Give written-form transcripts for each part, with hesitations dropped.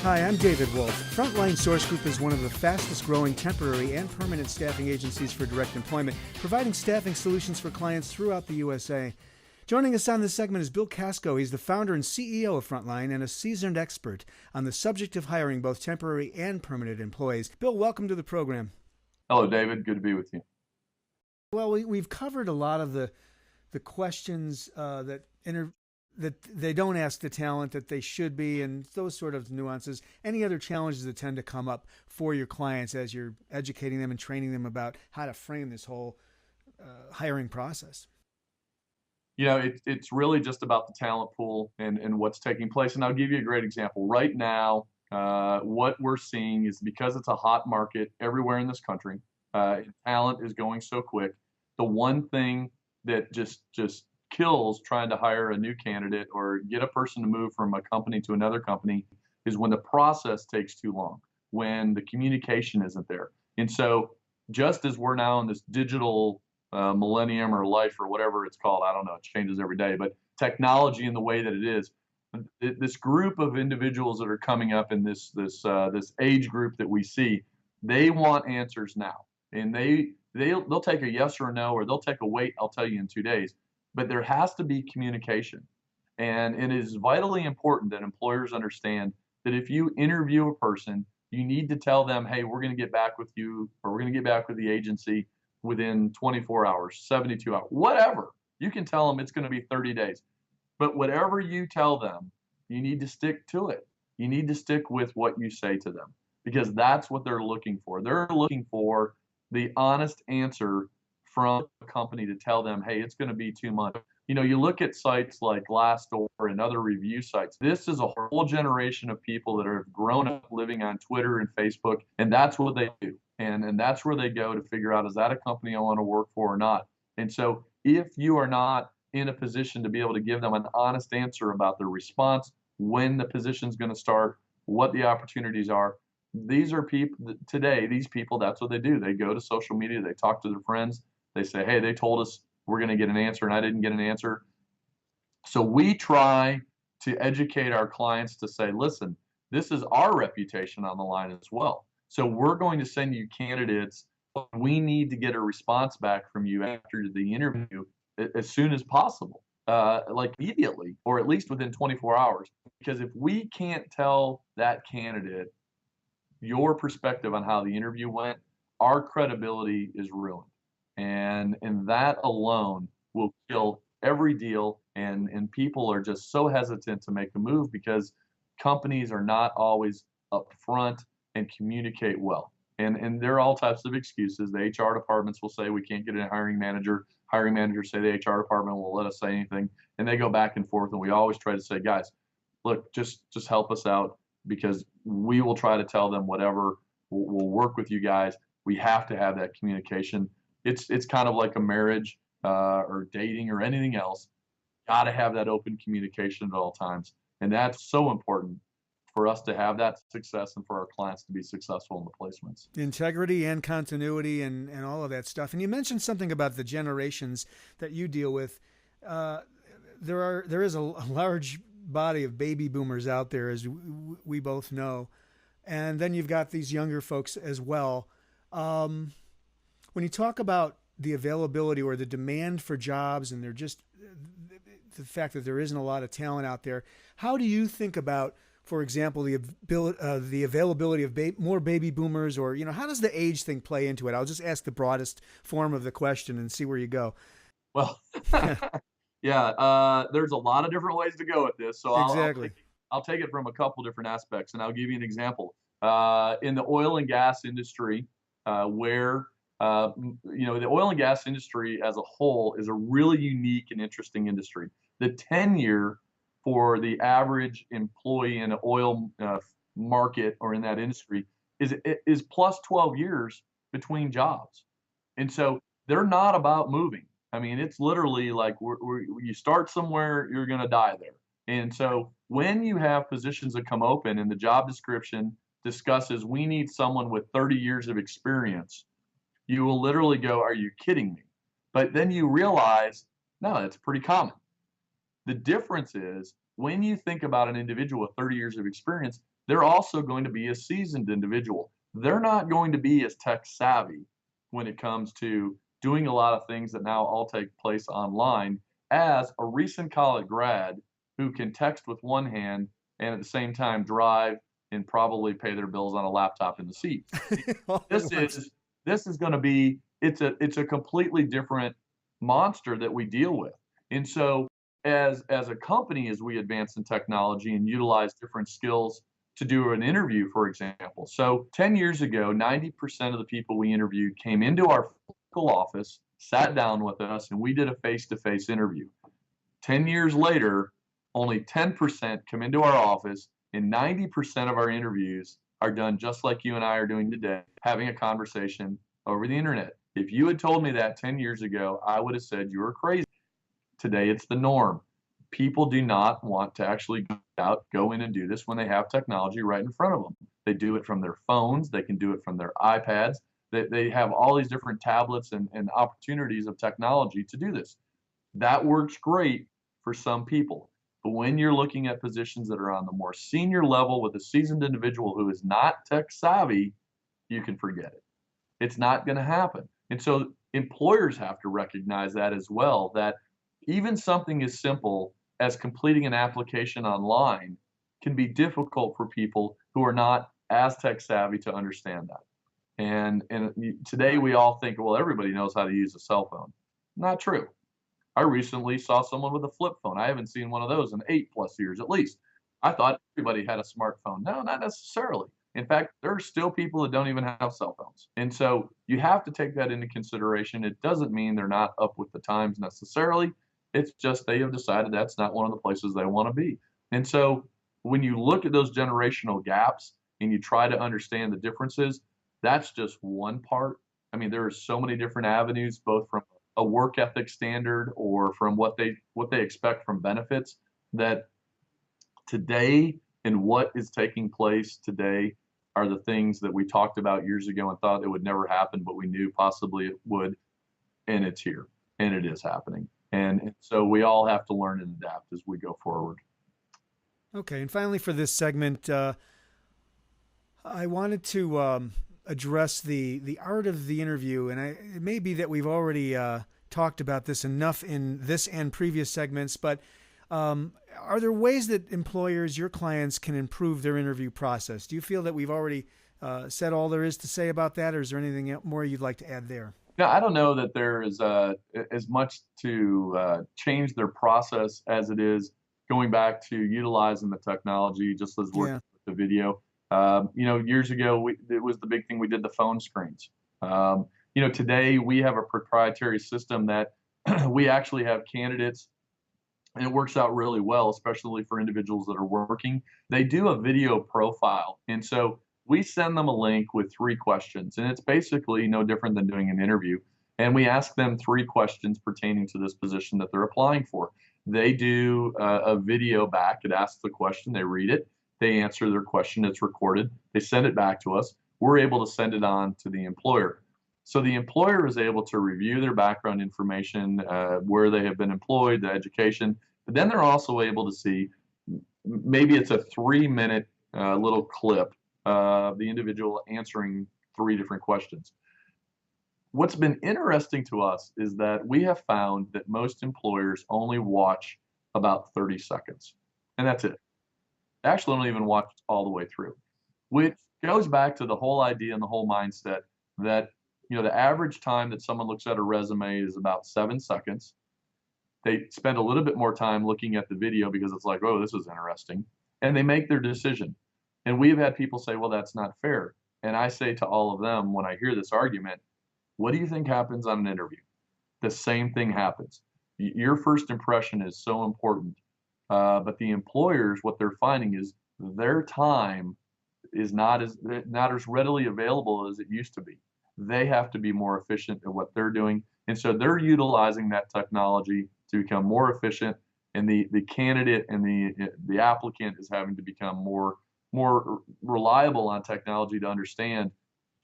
Hi, I'm David Wolf. Frontline Source Group is one of the fastest growing temporary and permanent staffing agencies for direct employment, providing staffing solutions for clients throughout the USA. Joining us on this segment is Bill Casco. He's the founder and CEO of Frontline and a seasoned expert on the subject of hiring both temporary and permanent employees. Bill, welcome to the program. Hello, David. Good to be with you. Well, we've covered a lot of the questions that they don't ask the talent that they should be, and those sort of nuances. Any other challenges that tend to come up for your clients as you're educating them and training them about how to frame this whole hiring process? You know, it's really just about the talent pool and what's taking place. And I'll give you a great example. Right now, what we're seeing is because it's a hot market everywhere in this country, talent is going so quick. The one thing that just kills trying to hire a new candidate or get a person to move from a company to another company is when the process takes too long, when the communication isn't there. And so just as we're now in this digital millennium or life or whatever it's called, I don't know, it changes every day, but technology in the way that it is, this group of individuals that are coming up in this age group that we see, they want answers now. And they'll take a yes or a no, or they'll take a wait, I'll tell you in 2 days. But there has to be communication. And it is vitally important that employers understand that if you interview a person, you need to tell them, hey, we're going to get back with you, or we're going to get back with the agency within 24 hours, 72 hours, whatever. You can tell them it's going to be 30 days. But whatever you tell them, you need to stick to it. You need to stick with what you say to them, because that's what they're looking for. They're looking for the honest answer from a company to tell them, hey, it's going to be 2 months. You know, you look at sites like Glassdoor and other review sites. This is a whole generation of people that have grown up living on Twitter and Facebook, and that's what they do. And that's where they go to figure out, is that a company I want to work for or not? And so if you are not in a position to be able to give them an honest answer about their response, when the position's going to start, what the opportunities are, these are people today, these people, that's what they do. They go to social media, they talk to their friends, they say, hey, they told us we're going to get an answer and I didn't get an answer. So we try to educate our clients to say, listen, this is our reputation on the line as well. So we're going to send you candidates. We need to get a response back from you after the interview as soon as possible, like immediately, or at least within 24 hours. Because if we can't tell that candidate your perspective on how the interview went, our credibility is ruined. And that alone will kill every deal. And people are just so hesitant to make a move because companies are not always upfront and communicate well. And there are all types of excuses. The HR departments will say we can't get a hiring manager. Hiring managers say the HR department won't let us say anything. And they go back and forth. And we always try to say, guys, look, just help us out, because we will try to tell them whatever. We'll work with you guys. We have to have that communication. It's kind of like a marriage or dating or anything else. Got to have that open communication at all times. And that's so important for us to have that success and for our clients to be successful in the placements. Integrity and continuity and all of that stuff. And you mentioned something about the generations that you deal with. There is a large body of baby boomers out there, as we both know. And then you've got these younger folks as well. When you talk about the availability or the demand for jobs, and they're just the fact that there isn't a lot of talent out there, how do you think about, for example, the availability of more baby boomers, or, you know, how does the age thing play into it? I'll just ask the broadest form of the question and see where you go. Well, yeah, there's a lot of different ways to go with this. So exactly. I'll take it from a couple different aspects, and I'll give you an example. In the oil and gas industry, where the oil and gas industry as a whole is a really unique and interesting industry. The tenure for the average employee in an oil market or in that industry is plus 12 years between jobs. And so they're not about moving. I mean, it's literally like you start somewhere, you're going to die there. And so when you have positions that come open and the job description discusses, we need someone with 30 years of experience, you will literally go, are you kidding me? But then you realize, no, it's pretty common. The difference is when you think about an individual with 30 years of experience, they're also going to be a seasoned individual. They're not going to be as tech savvy when it comes to doing a lot of things that now all take place online as a recent college grad who can text with one hand and at the same time drive and probably pay their bills on a laptop in the seat. All at This once. is this is going to be it's a completely different monster that we deal with. And so as a company, as we advance in technology and utilize different skills to do an interview, for example. So 10 years ago, 90% of the people we interviewed came into our physical office, sat down with us, and we did a face-to-face interview. 10 years later, only 10% come into our office, and 90% of our interviews are done just like you and I are doing today, having a conversation over the internet. If you had told me that 10 years ago, I would have said you were crazy. Today, it's the norm. People do not want to actually go in and do this when they have technology right in front of them. They do it from their phones. They can do it from their iPads. They have all these different tablets and opportunities of technology to do this. That works great for some people. But when you're looking at positions that are on the more senior level with a seasoned individual who is not tech savvy, you can forget it. It's not going to happen. And so employers have to recognize that as well, that even something as simple as completing an application online can be difficult for people who are not as tech savvy to understand that. And today we all think, well, everybody knows how to use a cell phone. Not true. I recently saw someone with a flip phone. I haven't seen one of those in 8+ years at least. I thought everybody had a smartphone. No, not necessarily. In fact, there are still people that don't even have cell phones. And so you have to take that into consideration. It doesn't mean they're not up with the times necessarily. It's just they have decided that's not one of the places they want to be. And so when you look at those generational gaps and you try to understand the differences, that's just one part. I mean, there are so many different avenues, both from a work ethic standard or from what they expect from benefits, that today and what is taking place today are the things that we talked about years ago and thought it would never happen, but we knew possibly it would, and it's here and it is happening. And so we all have to learn and adapt as we go forward. Okay, and finally for this segment, I wanted to address the art of the interview, and it may be that we've already talked about this enough in this and previous segments, but are there ways that employers, your clients, can improve their interview process? Do you feel that we've already said all there is to say about that, or is there anything more you'd like to add there? Now, I don't know that there is as much to change their process as it is going back to utilizing the technology, just as we're Yeah. with the video. Years ago, it was the big thing. We did the phone screens. Today we have a proprietary system that we actually have candidates, and it works out really well, especially for individuals that are working. They do a video profile, and so we send them a link with 3 questions, and it's basically no different than doing an interview. And we ask them 3 questions pertaining to this position that they're applying for. They do a video back. It asks the question, they read it, they answer their question, it's recorded, they send it back to us. We're able to send it on to the employer. So the employer is able to review their background information, where they have been employed, the education, but then they're also able to see, maybe it's a 3-minute little clip, the individual answering 3 different questions. What's been interesting to us is that we have found that most employers only watch about 30 seconds, and that's it. They actually don't even watch all the way through, which goes back to the whole idea and the whole mindset that the average time that someone looks at a resume is about 7 seconds. They spend a little bit more time looking at the video because it's like, oh, this is interesting, and they make their decision. And we've had people say, well, that's not fair. And I say to all of them when I hear this argument, what do you think happens on an interview? The same thing happens. Your first impression is so important. But the employers, what they're finding is their time is not as readily available as it used to be. They have to be more efficient at what they're doing. And so they're utilizing that technology to become more efficient. And the candidate and the applicant is having to become more reliable on technology to understand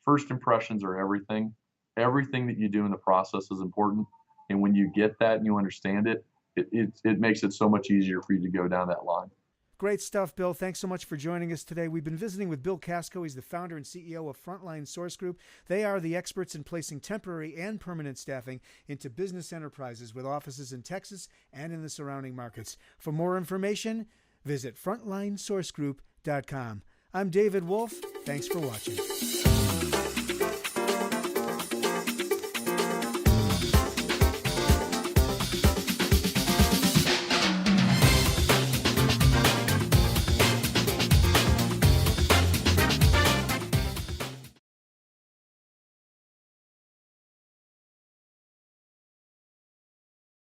first impressions are everything. Everything that you do in the process is important. And when you get that and you understand it, it makes it so much easier for you to go down that line. Great stuff, Bill. Thanks so much for joining us today. We've been visiting with Bill Casco. He's the founder and CEO of Frontline Source Group. They are the experts in placing temporary and permanent staffing into business enterprises with offices in Texas and in the surrounding markets. For more information, visit frontlinesourcegroup.com. I'm David Wolf. Thanks for watching.